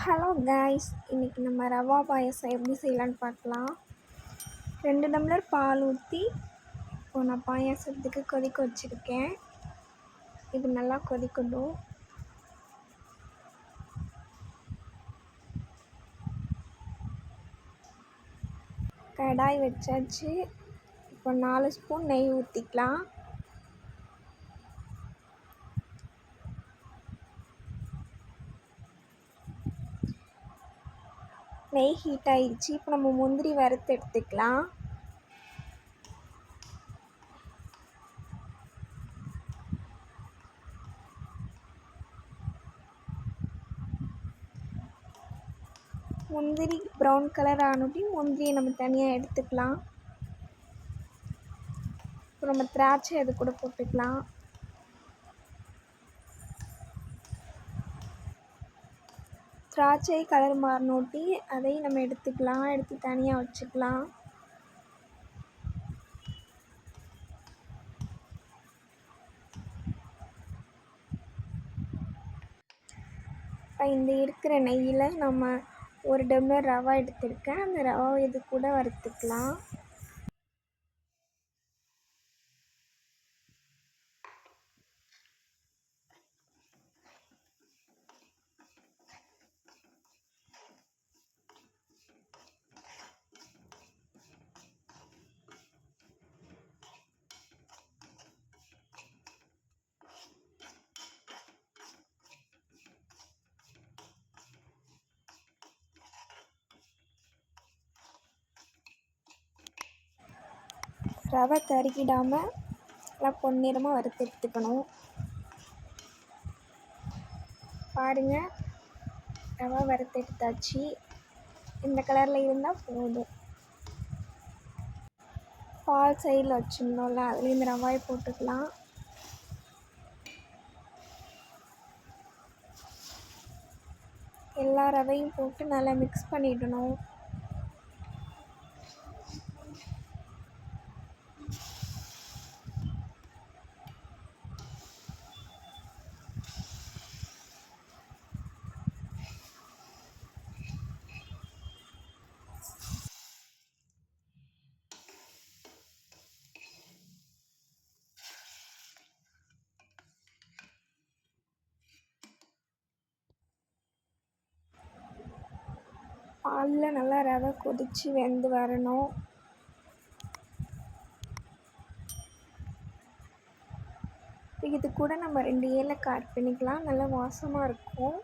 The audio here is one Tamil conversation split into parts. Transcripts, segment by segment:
ஹலோ கைஸ், இன்றைக்கி நம்ம ரவா பாயசம் எப்படி செய்யலான்னு பார்க்கலாம். 2 டம்ளர் பால் ஊற்றி இப்போ நான் பாயாசத்துக்கு கொதிக்க வச்சுருக்கேன். இது நல்லா கொதிக்கணும். கடாய் வச்சாச்சு. இப்போ 4 ஸ்பூன் நெய் ஊற்றிக்கலாம். நெய் ஹீட் ஆகிடுச்சு. இப்போ நம்ம முந்திரி வறுத்து எடுத்துக்கலாம். முந்திரி ப்ரௌன் கலர் ஆனோட்டி முந்திரியை நம்ம தனியாக எடுத்துக்கலாம். இப்போ நம்ம திராட்சை அது கூட போட்டுக்கலாம். திராட்சை கலர் மாறினோட்டி அதையும் நம்ம எடுத்துக்கலாம். எடுத்து தனியாக வச்சுக்கலாம். இப்போ இந்த இருக்கிற நெய்யில் நம்ம 1 டம்ளர் ரவா எடுத்துருக்கேன். அந்த ரவாவை இது கூட வறுத்துக்கலாம். ரவை கருகிடாமல் நல்லா பொன்னிறமாக வறுத்து எடுத்துக்கணும். பாருங்கள், ரவை வறுத்து எடுத்தாச்சு. இந்த கலரில் இருந்தால் போதும். பால் சைடில் வச்சுருந்தோம்ல, அதில் இந்த ரவாயை போட்டுக்கலாம். எல்லா ரவையும் போட்டு நல்லா மிக்ஸ் பண்ணிடணும். பாலில் நல்லா ரவை கொதித்து வெந்து வரணும். இது கூட நம்ம 2 ஏலக்காய் ஆட் பண்ணிக்கலாம். நல்லா வாசமாக இருக்கும்.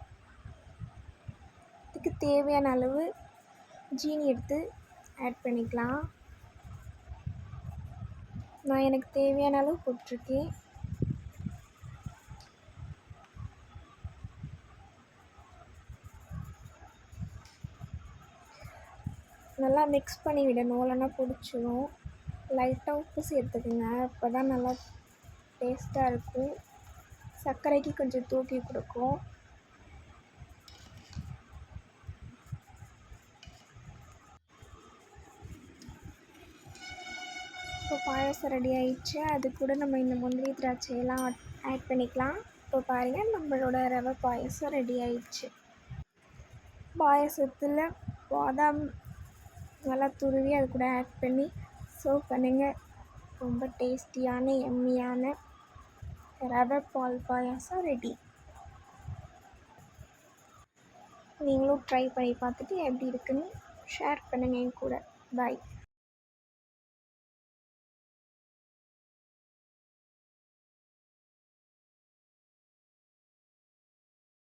இதுக்கு தேவையான அளவு ஜீனி எடுத்து ஆட் பண்ணிக்கலாம். நான் எனக்கு தேவையான அளவு போட்டிருக்கேன். நல்லா மிக்ஸ் பண்ணி விடணும், இல்லைன்னா பிடிச்சிடும். லைட்டாக உப்பு சேர்த்துக்குங்க, அப்போ தான் நல்லா டேஸ்ட்டாக இருக்கும். சர்க்கரைக்கு கொஞ்சம் தூக்கி கொடுக்கும். இப்போ பாயாசம் ரெடி ஆயிடுச்சு. அது கூட நம்ம இந்த முந்திரி திராட்சையெல்லாம் ஆட் பண்ணிக்கலாம். இப்போ பாருங்கள், நம்மளோட ரவை பாயாசம் ரெடி ஆயிடுச்சு. பாயாசத்தில் பாதாம் நல்லா துருவி அது கூட ஆட் பண்ணி சர்வ் பண்ணுங்கள். ரொம்ப டேஸ்டியான எம்மியான ரவை பால் பாயாசம் ரெடி. நீங்களும் ட்ரை பண்ணி பார்த்துட்டு எப்படி இருக்குன்னு ஷேர் பண்ணுங்கள் என் கூட. பாய்.